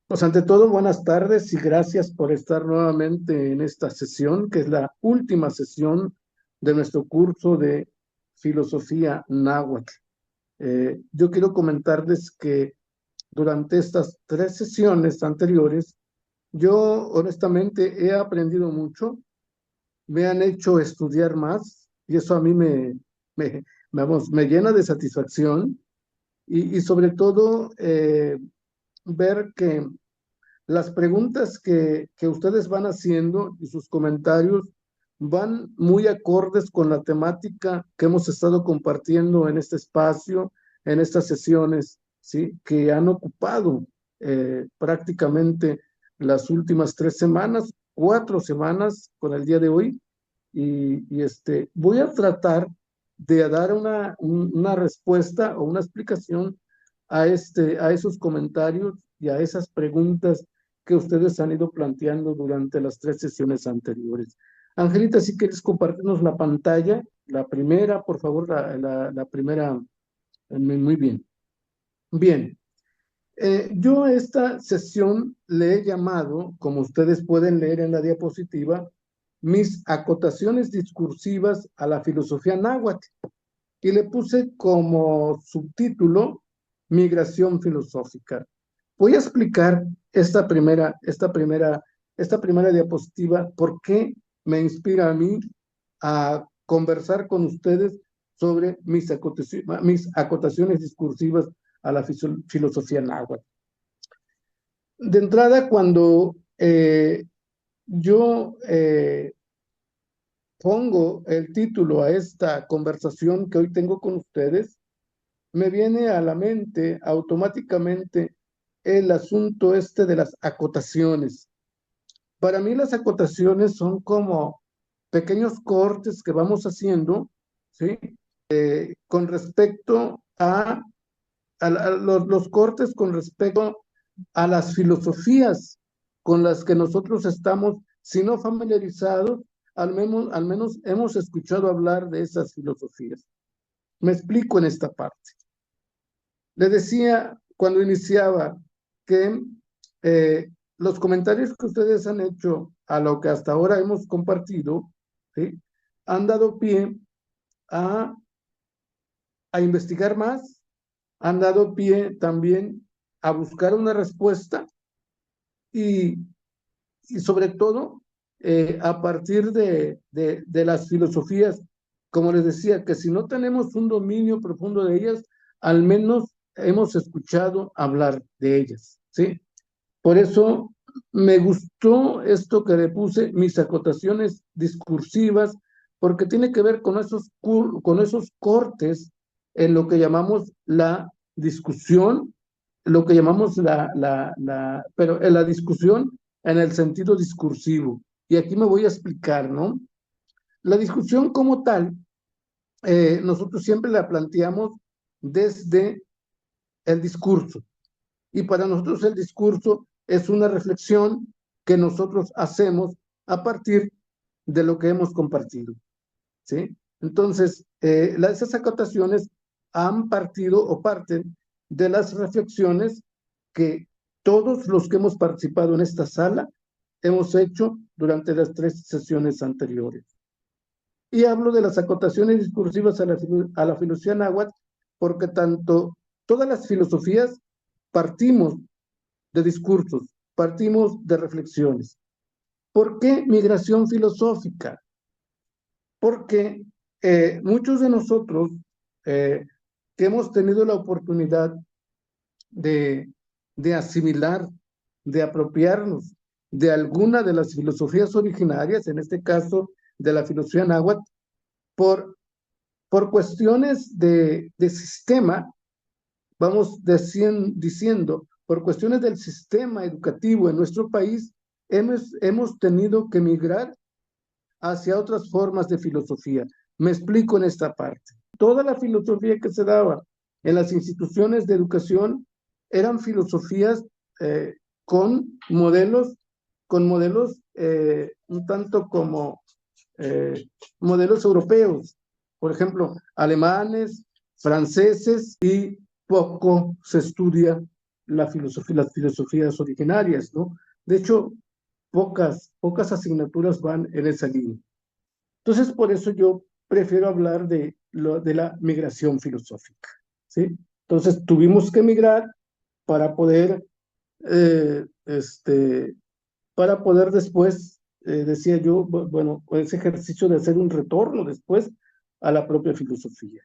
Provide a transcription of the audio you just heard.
Pues ante todo, buenas tardes y gracias por estar nuevamente en esta sesión, que es la última sesión de nuestro curso de filosofía náhuatl. Yo quiero comentarles que durante estas 3 sesiones anteriores, yo honestamente he aprendido mucho, me han hecho estudiar más y eso a mí me, me llena de satisfacción y sobre todo ver que las preguntas que ustedes van haciendo y sus comentarios van muy acordes con la temática que hemos estado compartiendo en este espacio, en estas sesiones, ¿sí? Que han ocupado prácticamente las últimas 3 semanas, 4 semanas con el día de hoy. Voy a tratar de dar una respuesta o una explicación a esos comentarios y a esas preguntas que ustedes han ido planteando durante las 3 sesiones anteriores. Angelita, si quieres compartirnos la pantalla, la primera, por favor, la primera, muy bien. Bien, yo a esta sesión le he llamado, como ustedes pueden leer en la diapositiva, mis acotaciones discursivas a la filosofía náhuatl, y le puse como subtítulo Migración filosófica. Voy a explicar esta primera diapositiva, por qué me inspira a mí a conversar con ustedes sobre mis acotaciones discursivas a la filosofía náhuatl. De entrada, cuando yo pongo el título a esta conversación que hoy tengo con ustedes, me viene a la mente automáticamente el asunto este de las acotaciones. Para mí las acotaciones son como pequeños cortes que vamos haciendo, ¿sí? Con respecto a los cortes con respecto a las filosofías con las que nosotros estamos, si no familiarizados, al menos hemos escuchado hablar de esas filosofías. Me explico en esta parte. Le decía cuando iniciaba que los comentarios que ustedes han hecho a lo que hasta ahora hemos compartido, ¿sí? Han dado pie a, a investigar más, han dado pie también a buscar una respuesta y, y sobre todo a partir de las filosofías, como les decía, que si no tenemos un dominio profundo de ellas, al menos hemos escuchado hablar de ellas, ¿sí? Por eso me gustó esto que le puse, mis acotaciones discursivas, porque tiene que ver con esos cortes en lo que llamamos la discusión, lo que llamamos pero en la discusión en el sentido discursivo. Y aquí me voy a explicar, ¿no? La discusión como tal, nosotros siempre la planteamos desde el discurso. Y para nosotros el discurso es una reflexión que nosotros hacemos a partir de lo que hemos compartido, ¿sí? Entonces, esas acotaciones han partido o parten de las reflexiones que todos los que hemos participado en esta sala hemos hecho durante las 3 sesiones anteriores. Y hablo de las acotaciones discursivas a la filosofía náhuatl porque todas las filosofías partimos de discursos, partimos de reflexiones. ¿Por qué migración filosófica? Porque muchos de nosotros que hemos tenido la oportunidad de, de asimilar, de apropiarnos de alguna de las filosofías originarias, en este caso de la filosofía náhuatl, por, por cuestiones de sistema, vamos diciendo, por cuestiones del sistema educativo en nuestro país, hemos tenido que migrar hacia otras formas de filosofía. Me explico en esta parte. Toda la filosofía que se daba en las instituciones de educación eran filosofías eh, con modelos, un tanto como eh, modelos europeos, por ejemplo, alemanes, franceses, y poco se estudia las filosofías originarias, ¿no? De hecho, pocas asignaturas van en esa línea. Entonces, por eso yo prefiero hablar de la migración filosófica, ¿sí? Entonces, tuvimos que migrar para poder, eh, este, para poder después, decía yo, bueno, ese ejercicio de hacer un retorno después a la propia filosofía.